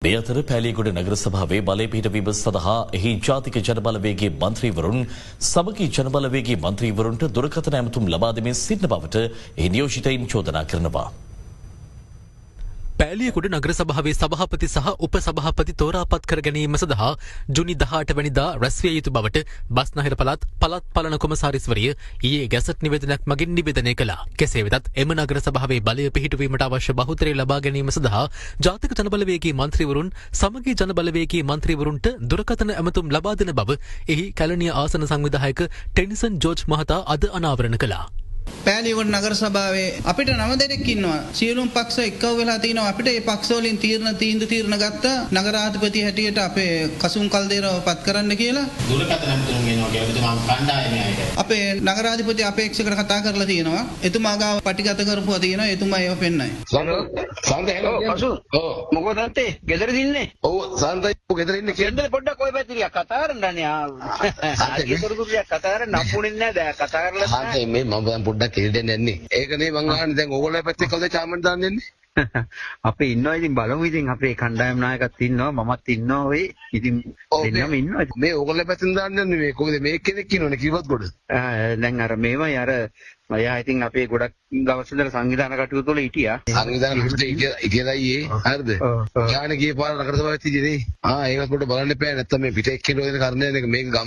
මේ අතර පැලියගොඩ නගර සභාවේ බලය පිහිටවීම සඳහා එහි ජාතික ජනබලවේගයේ මන්ත්‍රීවරුන් සමගි ජනබලවේගයේ මන්ත්‍රීවරුන්ට දුරකථන ඇමතුම් ලබා දෙමින් සිටින බවට එහි නියෝජිතයින් චෝදනා කරනවා. පැලියගොඩ නගර සභාවේ සභාපති සහ උපසභාපති තෝරාපත් කර ගැනීම සඳහා ජුනි 18 වැනිදා රැස්විය යුතු බවට බස්නාහිර පළාත් පාලන කොමසාරිස්වරිය ඊයේ ගැසට් නිවේදනයක් මගින් නිවේදනය කළා. කෙසේ වෙතත් එම නගර සභාවේ බලය පිහිටුවීමට අවශ්‍ය බහුතරය ලබා ගැනීම සඳහා ජාතික ජනබලවේගයේ මන්ත්‍රීවරුන් සමගි ජනබලවේගයේ මන්ත්‍රීවරුන්ට දුරකථන ඇමතුම් ලබා දෙන බව එහි කැලණිය ආසන සංවිධායක ටෙනිසන් ජෝර්ජ් මහතා අද අනාවරණ කළා. පැලියගොඩ නගර සභාවේ අපිට 9 දෙනෙක් ඉන්නවා. සියලුම පක්ෂ එක්කව වෙලා තිනවා. අපිට මේ පක්ෂ වලින් තීරණ ගත්ත නගරාධිපති හැටියට අපේ කසුන් කල්දේරව පත් කරන්න කියලා. දුරකථන ඇමතුම් ගෙනවා කියලා මම කණ්ඩායමේ අයට. අපේ නගරාධිපති අපේක්ෂකට කතා කරලා තියෙනවා. එතුමා ගාව පටිගත කරපුවා තියෙනවා. එතුමා ඒව පෙන්නයි. සන්ත හෙලෝ කසු. මොකද නැත්තේ? ගෙදර දින්නේ. ඔව් සන්ත ගෙදර ඉන්නේ කියලා. පොඩ්ඩක් ඔය පැත්තට කතා කරන්නනේ. ආ කතා කරන්න නම්බුනේ නැහැ. දැන් කතා කරලා නැහැ. මේ මම පොඩ්ඩක් කෙරෙන්නේ නැන්නේ. ඒකනේ මං අහන්නේ දැන් ඕගොල්ලෝ පැත්තේ කවුද චාමන් දාන්නේ? අපි ඉන්නවා ඉතින් බලමු ඉතින් අපේ කණ්ඩායම් නායකත් ඉන්නවා මමත් ඉන්නවා ඔය ඉතින් දෙන්නම ඉන්නවා. මේ ඕගොල්ලෝ පැත්තෙන් දාන්නේ මේ කොහොමද මේ කෙනෙක් ඉන්නවනේ කිව්වත් ගොඩ. දැන් අර මේවයි අර මම ඉතින් අපේ ගොඩක් දවස් වල සංවිධාන කටයුතු වල හිටියා. සංවිධාන කටයුතු ඉතියලයි හරිද? ඥාන ගියේ පාර නගර සභාවෙත් ඉතිනේ. ඒකත් පොඩ්ඩක් බලන්න එපා නැත්තම් මේ පිට එක්කෙනා වෙන කරන්නේ මේක ගමේ